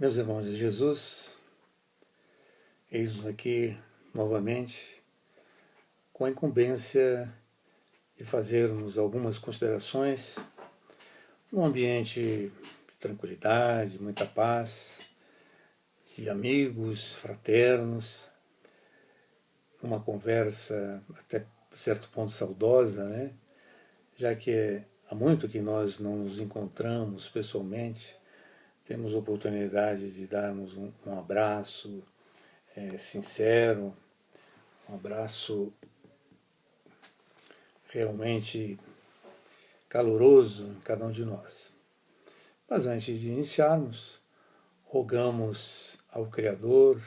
Meus irmãos de Jesus, eis-nos aqui novamente com a incumbência de fazermos algumas considerações num ambiente de tranquilidade, muita paz, de amigos, fraternos, uma conversa até certo ponto saudosa, né? Já que há muito que nós não nos encontramos pessoalmente, temos oportunidade de darmos um abraço sincero, um abraço realmente caloroso em cada um de nós. Mas antes de iniciarmos, rogamos ao Criador,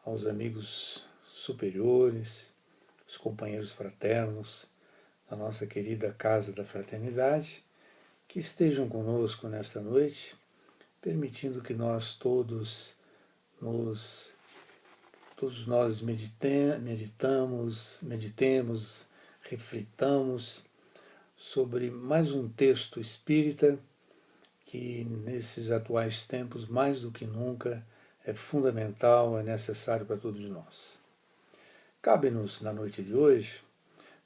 aos amigos superiores, os companheiros fraternos da nossa querida Casa da Fraternidade, que estejam conosco nesta noite, permitindo que nós todos meditemos, reflitamos sobre mais um texto espírita que nesses atuais tempos, mais do que nunca, é fundamental, é necessário para todos nós. Cabe-nos, na noite de hoje,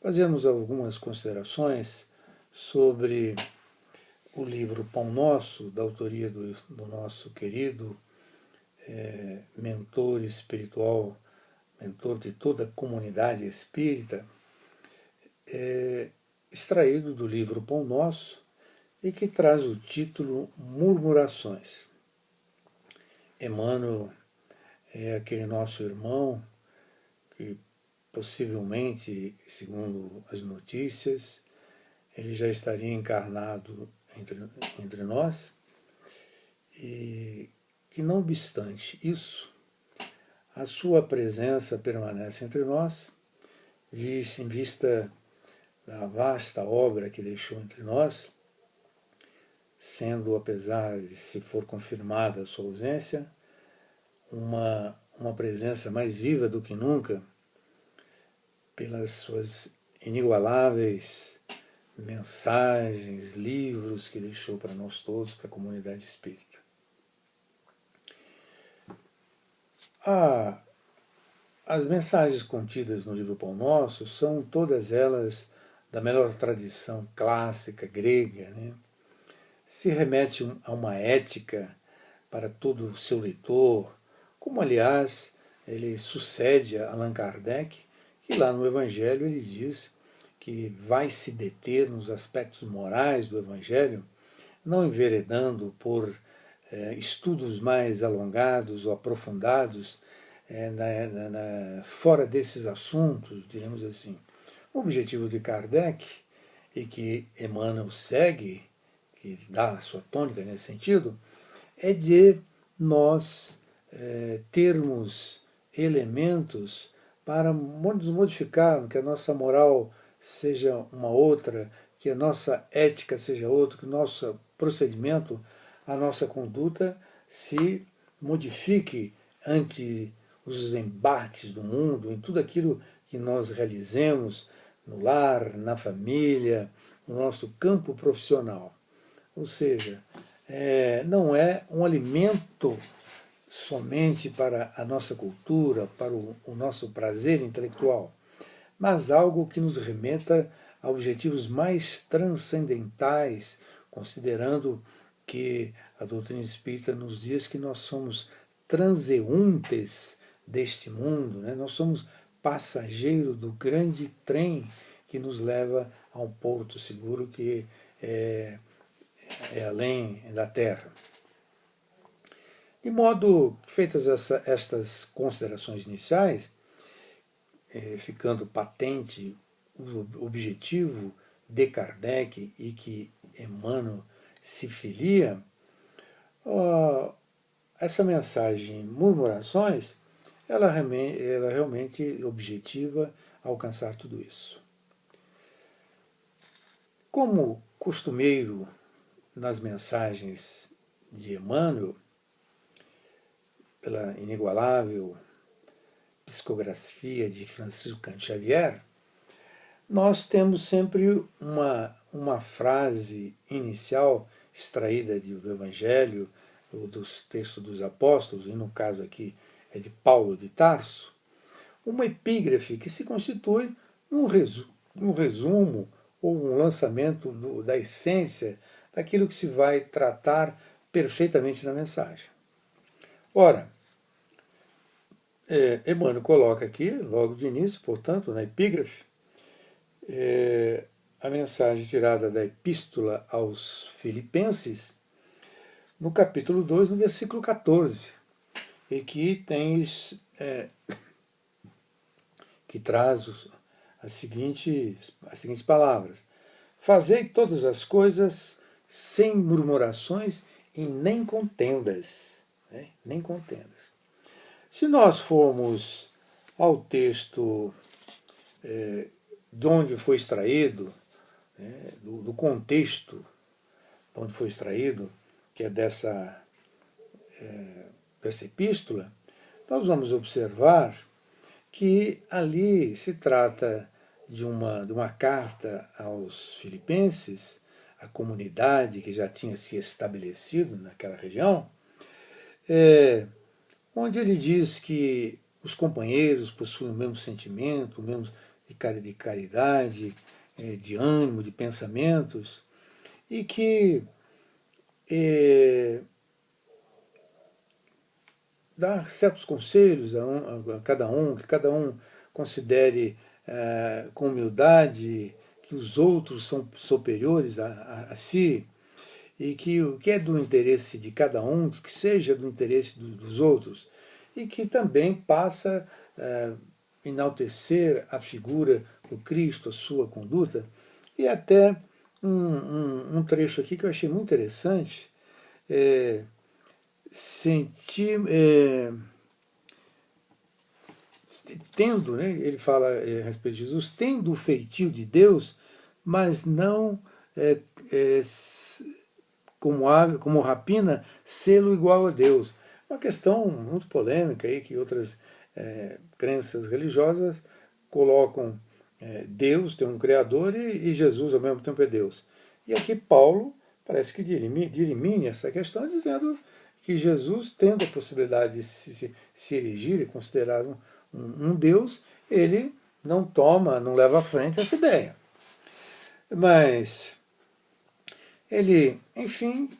fazermos algumas considerações sobre o livro Pão Nosso, da autoria do nosso querido mentor espiritual, mentor de toda a comunidade espírita, extraído do livro Pão Nosso e que traz o título Murmurações. Emmanuel é aquele nosso irmão que possivelmente, segundo as notícias, ele já estaria encarnado entre nós e que, não obstante isso, a sua presença permanece entre nós, em vista da vasta obra que deixou entre nós, sendo, apesar de se for confirmada a sua ausência, uma presença mais viva do que nunca, pelas suas inigualáveis mensagens, livros que deixou para nós todos, para a comunidade espírita. As mensagens contidas no livro Pão Nosso são todas elas da melhor tradição clássica grega, né? Se remete a uma ética para todo o seu leitor, como, aliás, ele sucede a Allan Kardec, que lá no Evangelho ele diz que vai se deter nos aspectos morais do Evangelho, não enveredando por estudos mais alongados ou aprofundados fora desses assuntos, diremos assim. O objetivo de Kardec, e que Emmanuel segue, que dá a sua tônica nesse sentido, é de nós termos elementos para nos modificar, que a nossa moral seja uma outra, que a nossa ética seja outra, que o nosso procedimento, a nossa conduta se modifique ante os embates do mundo, em tudo aquilo que nós realizemos no lar, na família, no nosso campo profissional. Ou seja, não é um alimento somente para a nossa cultura, para o nosso prazer intelectual, mas algo que nos remeta a objetivos mais transcendentais, considerando que a doutrina espírita nos diz que nós somos transeuntes deste mundo, né? Nós somos passageiros do grande trem que nos leva a um porto seguro que é além da Terra. De modo, feitas estas considerações iniciais, ficando patente o objetivo de Kardec e que Emmanuel se filia, essa mensagem Murmurações, ela realmente objetiva alcançar tudo isso. Como costumeiro nas mensagens de Emmanuel, pela inigualável psicografia de Francisco Cândido Xavier, nós temos sempre uma frase inicial extraída do Evangelho, dos textos dos apóstolos, e no caso aqui é de Paulo de Tarso, uma epígrafe que se constitui um resumo ou um lançamento da essência daquilo que se vai tratar perfeitamente na mensagem. Ora, Emmanuel coloca aqui, logo de início, portanto, na epígrafe, a mensagem tirada da Epístola aos Filipenses, no capítulo 2, no versículo 14, e que que traz as seguintes palavras: fazei todas as coisas sem murmurações e nem contendas. Né? Nem contendas. Se nós formos ao texto de onde foi extraído, do contexto de onde foi extraído, que é dessa epístola, nós vamos observar que ali se trata de uma carta aos filipenses, a comunidade que já tinha se estabelecido naquela região, onde ele diz que os companheiros possuem o mesmo sentimento, o mesmo de caridade, de ânimo, de pensamentos, e que dá certos conselhos a cada um, que cada um considere com humildade que os outros são superiores a si, e que o que é do interesse de cada um, que seja do interesse dos outros, e que também passa a enaltecer a figura do Cristo, a sua conduta, e até um trecho aqui que eu achei muito interessante, tendo, né, ele fala a respeito de Jesus, tendo o feitio de Deus, mas não como rapina, sê-lo igual a Deus. Uma questão muito polêmica aí, que outras crenças religiosas colocam Deus, tem um Criador, e Jesus ao mesmo tempo é Deus. E aqui Paulo parece que dirimine essa questão, dizendo que Jesus, tendo a possibilidade de se erigir e considerar um Deus, ele não leva à frente essa ideia. Mas ele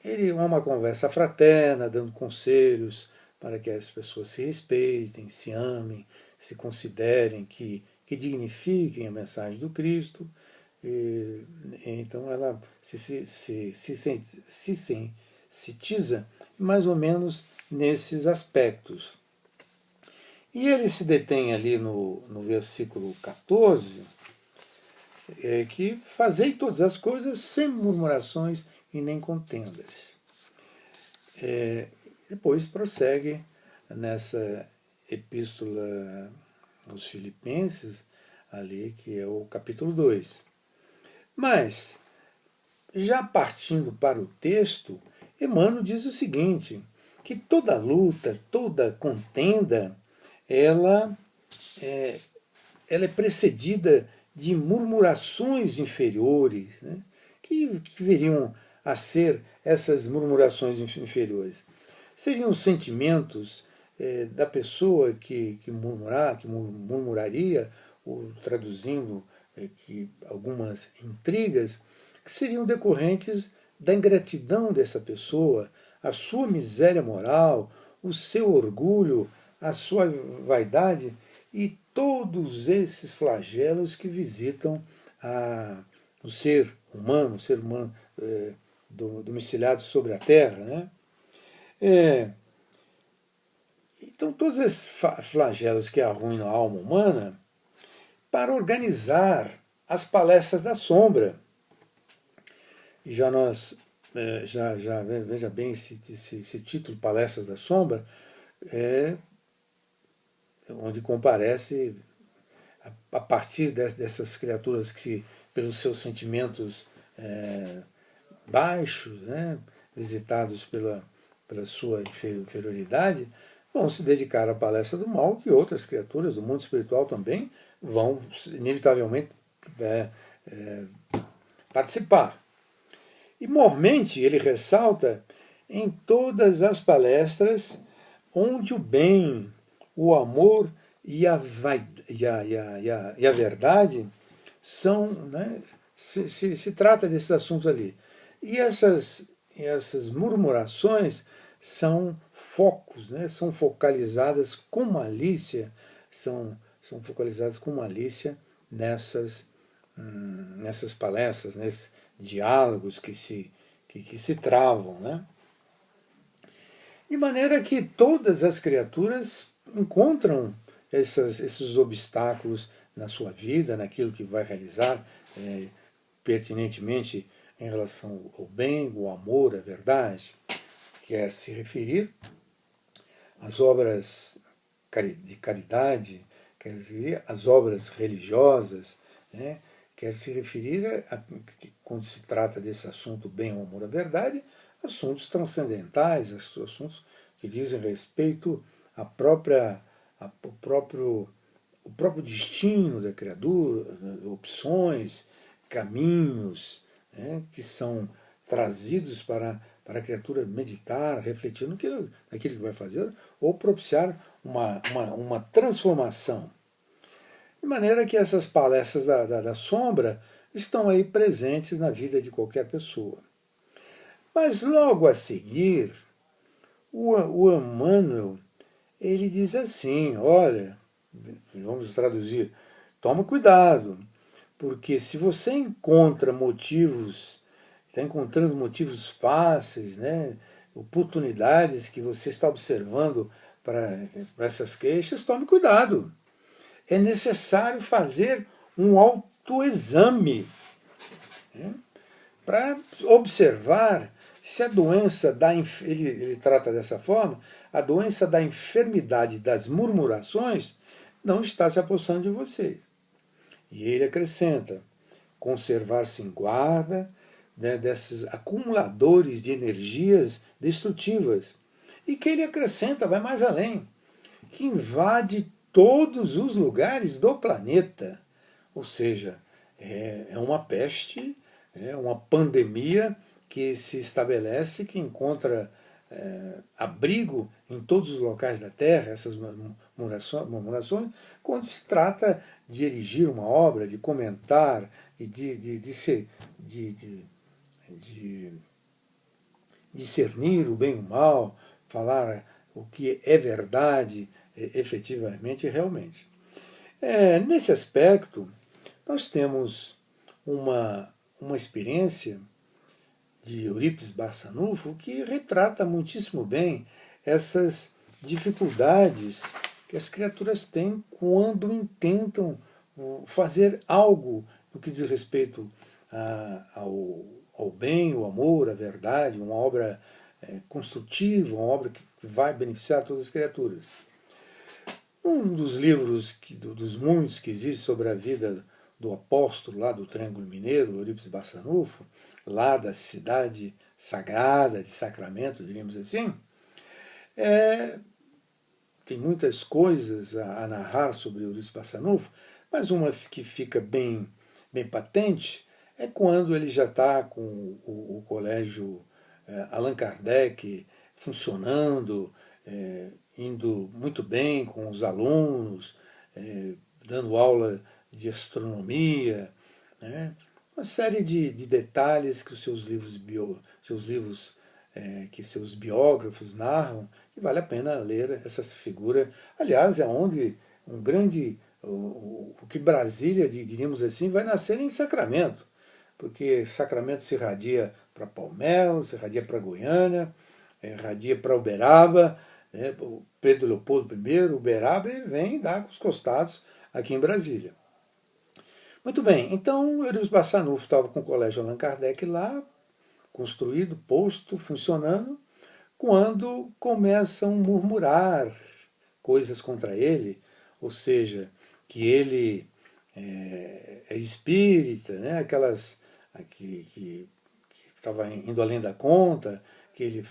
é uma conversa fraterna, dando conselhos para que as pessoas se respeitem, se amem, se considerem, que dignifiquem a mensagem do Cristo. Então ela se sintetiza mais ou menos nesses aspectos. E ele se detém ali no versículo 14, que fazei todas as coisas sem murmurações e nem contendas. Depois prossegue nessa epístola aos Filipenses, ali que é o capítulo 2. Mas, já partindo para o texto, Emmanuel diz o seguinte, que toda luta, toda contenda, ela é precedida de murmurações inferiores, né? que viriam a ser essas murmurações inferiores. Seriam sentimentos da pessoa que murmuraria, ou traduzindo que algumas intrigas, que seriam decorrentes da ingratidão dessa pessoa, a sua miséria moral, o seu orgulho, a sua vaidade e todos esses flagelos que visitam o ser humano domiciliado sobre a terra. Né? Então, todos esses flagelos que arruinam a alma humana, para organizar as palestras da sombra. E veja bem esse título, Palestras da Sombra, onde comparece, a partir dessas criaturas que, pelos seus sentimentos baixos, né, visitados pela sua inferioridade, vão se dedicar à palestra do mal, que outras criaturas do mundo espiritual também vão, inevitavelmente, participar. E, mormente, ele ressalta em todas as palestras onde o bem, o amor e a verdade são, né, se trata desses assuntos ali. E essas murmurações são focos, né, são focalizadas com malícia, são focalizadas com malícia nessas palestras, nesses diálogos que se travam. Né? De maneira que todas as criaturas encontram esses obstáculos na sua vida, naquilo que vai realizar pertinentemente em relação ao bem, ao amor, à verdade. Quer se referir às obras de caridade, quer se referir às obras religiosas, né? Quer se referir, quando se trata desse assunto bem, o amor, a verdade, assuntos transcendentais, assuntos que dizem respeito à própria, ao próprio destino da criatura, opções, caminhos, né, que são trazidos para a criatura meditar, refletir naquilo que vai fazer, ou propiciar uma transformação. De maneira que essas palestras da sombra estão aí presentes na vida de qualquer pessoa. Mas logo a seguir, o Emmanuel, ele diz assim, olha, vamos traduzir, toma cuidado, porque se você encontra motivos, está encontrando motivos fáceis, né, oportunidades que você está observando para essas queixas, tome cuidado. É necessário fazer um autoexame, né, para observar se a doença ele trata dessa forma, a doença da enfermidade das murmurações não está se apossando de vocês. E ele acrescenta, conservar-se em guarda, né, desses acumuladores de energias destrutivas. E que ele acrescenta, vai mais além, que invade todos os lugares do planeta. Ou seja, é uma peste, é uma pandemia que se estabelece, que encontra abrigo em todos os locais da Terra, essas murmurações, quando se trata de erigir uma obra, de comentar, e de discernir o bem e o mal, falar o que é verdade efetivamente e realmente. Nesse aspecto, nós temos uma experiência de Eurípides Barçanufo que retrata muitíssimo bem essas dificuldades que as criaturas têm quando intentam fazer algo no que diz respeito ao bem, ao amor, à verdade, uma obra construtiva, uma obra que vai beneficiar todas as criaturas. Um dos livros, dos muitos que existem sobre a vida do apóstolo lá do Triângulo Mineiro, Eurípides Barçanufo, lá da cidade sagrada de Sacramento, diríamos assim, tem muitas coisas a narrar sobre Eurípides Barçanufo, mas uma que fica bem patente é quando ele já está com o colégio Allan Kardec funcionando, indo muito bem com os alunos, dando aula de astronomia, né? Uma série de detalhes que os seus livros que seus biógrafos narram, e vale a pena ler essa figura. Aliás, é onde um grande, o que Brasília, diríamos assim, vai nascer em Sacramento, porque Sacramento se irradia para Palmelo, se irradia para Goiânia, irradia para Uberaba, né, o Pedro Leopoldo I, Uberaba, e vem dar com os costados aqui em Brasília. Muito bem, então o Eurípides Barçanufo estava com o Colégio Allan Kardec lá, construído, posto, funcionando, quando começam a murmurar coisas contra ele, ou seja, que ele é espírita, né? Aquelas que estava indo além da conta, que ele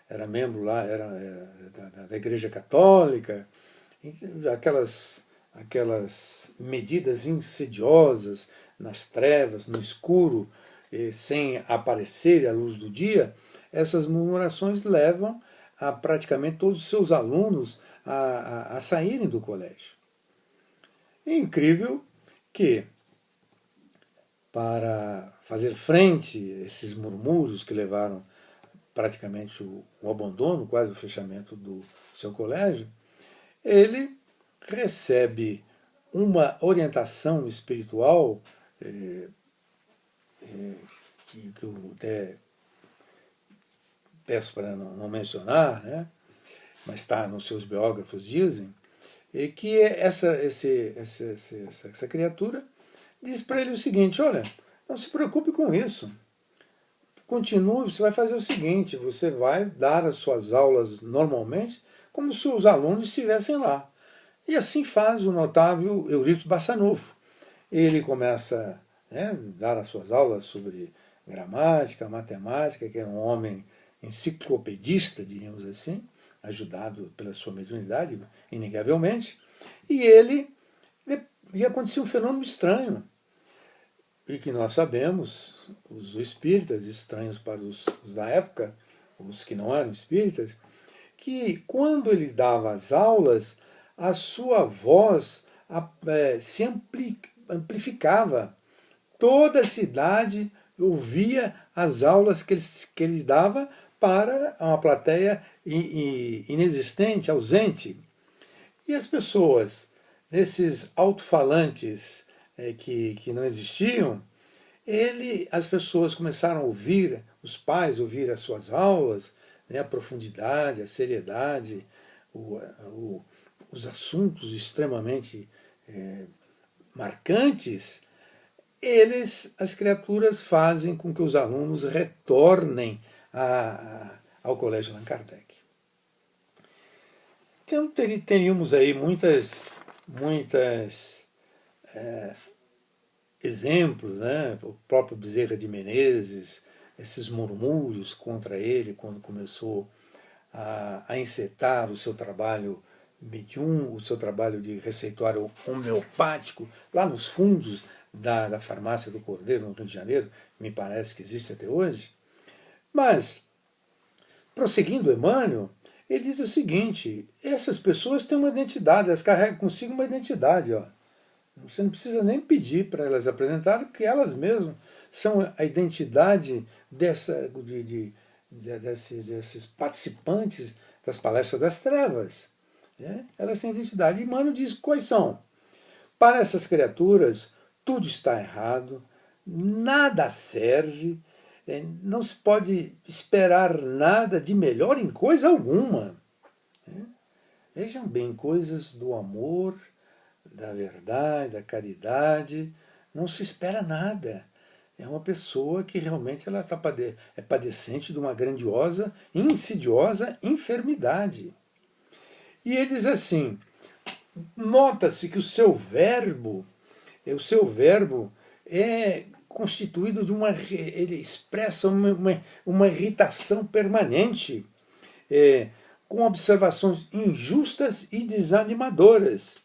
era membro lá, era da Igreja Católica, aquelas medidas insidiosas nas trevas, no escuro, sem aparecer à luz do dia, essas murmurações levam a praticamente todos os seus alunos a saírem do colégio. É incrível que, para fazer frente a esses murmúrios que levaram praticamente o abandono, quase o fechamento do seu colégio, ele recebe uma orientação espiritual que eu até peço para não mencionar, né? Mas está nos seus biógrafos dizem, e que essa criatura diz para ele o seguinte: olha, não se preocupe com isso. Continue, você vai fazer o seguinte, você vai dar as suas aulas normalmente, como se os alunos estivessem lá. E assim faz o notável Eurípides Barçanufo. Ele começa a dar as suas aulas sobre gramática, matemática, que é um homem enciclopedista, diríamos assim, ajudado pela sua mediunidade, inegavelmente, e acontecia um fenômeno estranho, e que nós sabemos, os espíritas, estranhos para os da época, os que não eram espíritas, que quando ele dava as aulas, a sua voz se amplificava. Toda a cidade ouvia as aulas que ele dava para uma plateia inexistente, ausente. E as pessoas, nesses alto-falantes que não existiam, as pessoas começaram a ouvir, os pais ouvir as suas aulas, a profundidade, a seriedade, os assuntos extremamente marcantes. As criaturas fazem com que os alunos retornem ao Colégio Allan Kardec. Então teríamos aí muitas exemplos, né? O próprio Bezerra de Menezes, esses murmúrios contra ele quando começou a encetar o seu trabalho medium, o seu trabalho de receituário homeopático, lá nos fundos da farmácia do Cordeiro, no Rio de Janeiro, me parece que existe até hoje. Mas, prosseguindo Emmanuel, ele diz o seguinte: essas pessoas têm uma identidade, elas carregam consigo uma identidade. Ó. Você não precisa nem pedir para elas apresentarem, porque elas mesmas são a identidade desses participantes das palestras das trevas. Né? Elas têm identidade. E Emmanuel diz quais são. Para essas criaturas, tudo está errado, nada serve, não se pode esperar nada de melhor em coisa alguma. Vejam bem, coisas do amor, da verdade, da caridade, não se espera nada. É uma pessoa que realmente ela é padecente de uma grandiosa e insidiosa enfermidade. E ele diz assim, nota-se que o seu verbo é constituído de ele expressa uma irritação permanente, com observações injustas e desanimadoras.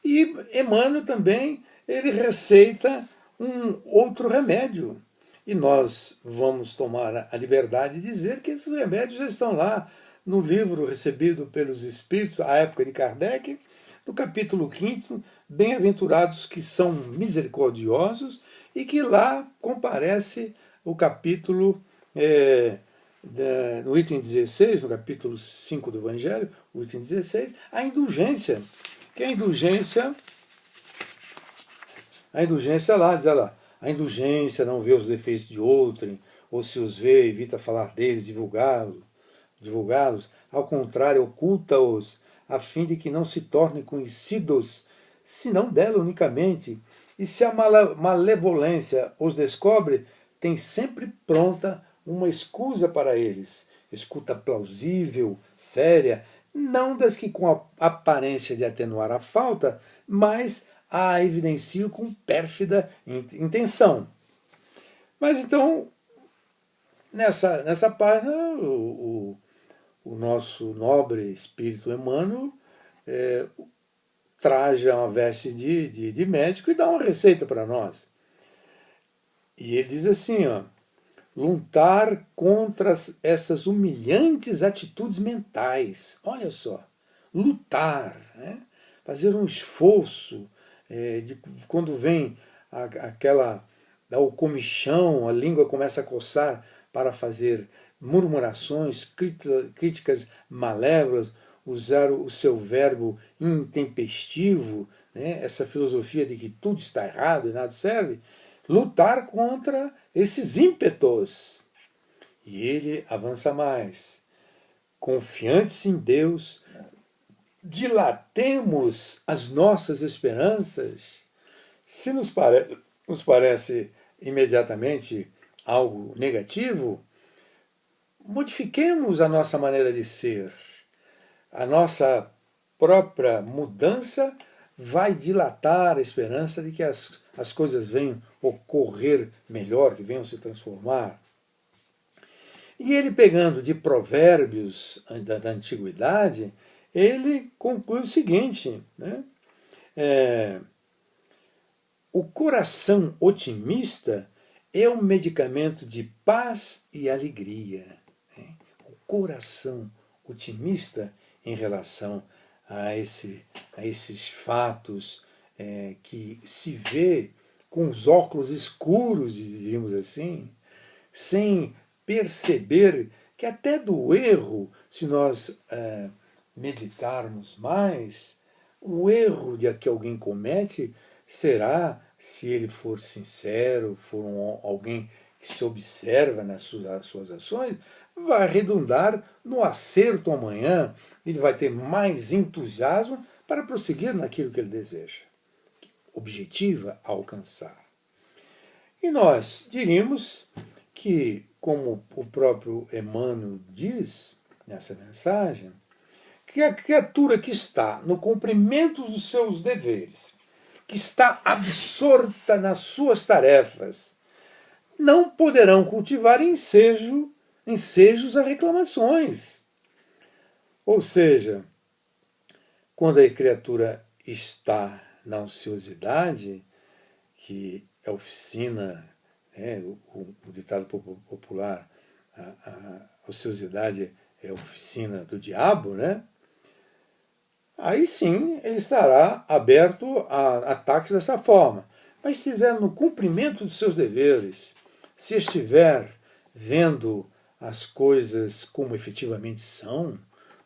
E Emmanuel também, ele receita um outro remédio. E nós vamos tomar a liberdade de dizer que esses remédios já estão lá no livro recebido pelos Espíritos, à época de Kardec, no capítulo 5, Bem-aventurados que são misericordiosos, e que lá comparece o capítulo, no item 16, no capítulo 5 do Evangelho, o item 16, a indulgência. Que a indulgência lá, diz lá, a indulgência não vê os defeitos de outrem, ou se os vê, evita falar deles, divulgá-los, ao contrário, oculta-os, a fim de que não se tornem conhecidos, senão dela unicamente. E se a malevolência os descobre, tem sempre pronta uma escusa para eles, escuta plausível, séria, não das que com a aparência de atenuar a falta, mas a evidenciam com pérfida intenção. Mas então, nessa página, o nosso nobre espírito Emmanuel traja uma veste de médico e dá uma receita para nós. E ele diz assim, ó, lutar contra essas humilhantes atitudes mentais. Olha só, lutar, né? Fazer um esforço, quando vem aquela o comichão, a língua começa a coçar para fazer murmurações, críticas malévolas, usar o seu verbo intempestivo, né? Essa filosofia de que tudo está errado e nada serve, lutar contra esses ímpetos. E ele avança mais. Confiantes em Deus, dilatemos as nossas esperanças. Se nos parece imediatamente algo negativo, modifiquemos a nossa maneira de ser. A nossa própria mudança vai dilatar a esperança de que as coisas venham ocorrer melhor, que venham se transformar. E ele, pegando de provérbios da antiguidade, ele conclui o seguinte, né? O coração otimista é um medicamento de paz e alegria. Né? O coração otimista em relação a esses fatos que se vê com os óculos escuros, diríamos assim, sem perceber que até do erro, se nós meditarmos mais, o erro que alguém comete será, se ele for sincero, for alguém que se observa nas suas ações, vai redundar no acerto amanhã, ele vai ter mais entusiasmo para prosseguir naquilo que ele deseja, objetiva a alcançar. E nós diríamos que, como o próprio Emmanuel diz nessa mensagem, que a criatura que está no cumprimento dos seus deveres, que está absorta nas suas tarefas, não poderão cultivar ensejos a reclamações. Ou seja, quando a criatura está na ociosidade, que é oficina, o ditado popular, a ociosidade é oficina do diabo, né? Aí sim ele estará aberto a ataques dessa forma. Mas se estiver no cumprimento dos seus deveres, se estiver vendo as coisas como efetivamente são,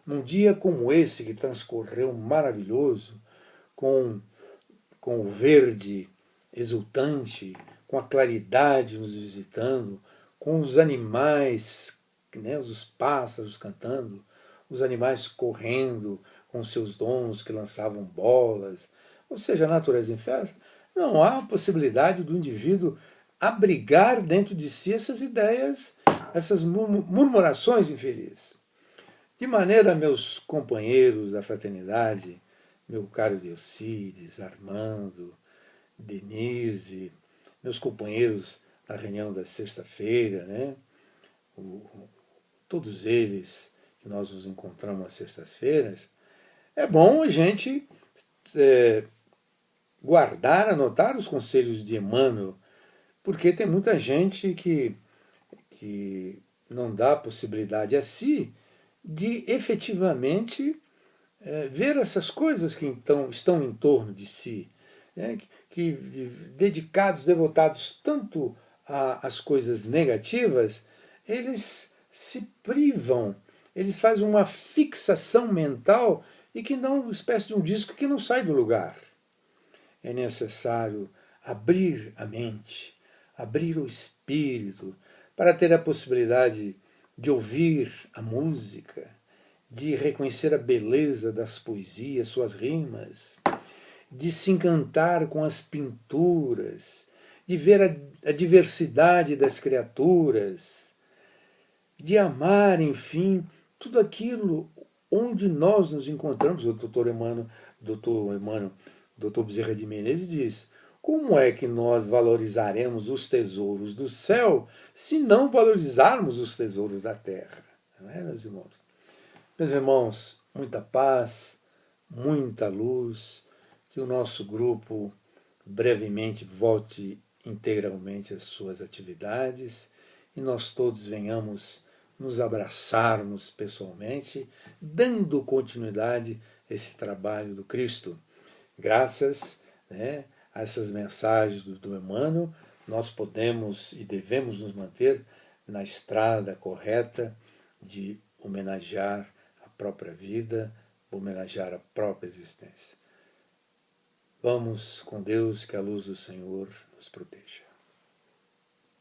num dia como esse que transcorreu maravilhoso, com o verde exultante, com a claridade nos visitando, com os animais, né, os pássaros cantando, os animais correndo com seus donos que lançavam bolas, ou seja, a natureza em festa, não há possibilidade do indivíduo abrigar dentro de si essas ideias, essas murmurações infelizes. De maneira, meus companheiros da fraternidade, meu caro Delcides, Armando, Denise, meus companheiros da reunião da sexta-feira, né? Todos eles que nós nos encontramos às sextas-feiras, é bom a gente guardar, anotar os conselhos de Emmanuel, porque tem muita gente que não dá possibilidade a si de efetivamente ver essas coisas que então estão em torno de si, né? que dedicados, devotados tanto às coisas negativas, eles se privam, eles fazem uma fixação mental e que não, uma espécie de um disco que não sai do lugar. É necessário abrir a mente, abrir o espírito, para ter a possibilidade de ouvir a música, de reconhecer a beleza das poesias, suas rimas, de se encantar com as pinturas, de ver a diversidade das criaturas, de amar, enfim, tudo aquilo onde nós nos encontramos. O doutor Bezerra de Menezes diz: como é que nós valorizaremos os tesouros do céu se não valorizarmos os tesouros da terra? Não é, meus irmãos? Meus irmãos, muita paz, muita luz, que o nosso grupo brevemente volte integralmente às suas atividades e nós todos venhamos nos abraçarmos pessoalmente, dando continuidade a esse trabalho do Cristo. Graças, né, a essas mensagens do Emmanuel, nós podemos e devemos nos manter na estrada correta de homenagear a própria vida, homenagear a própria existência. Vamos com Deus, que a luz do Senhor nos proteja.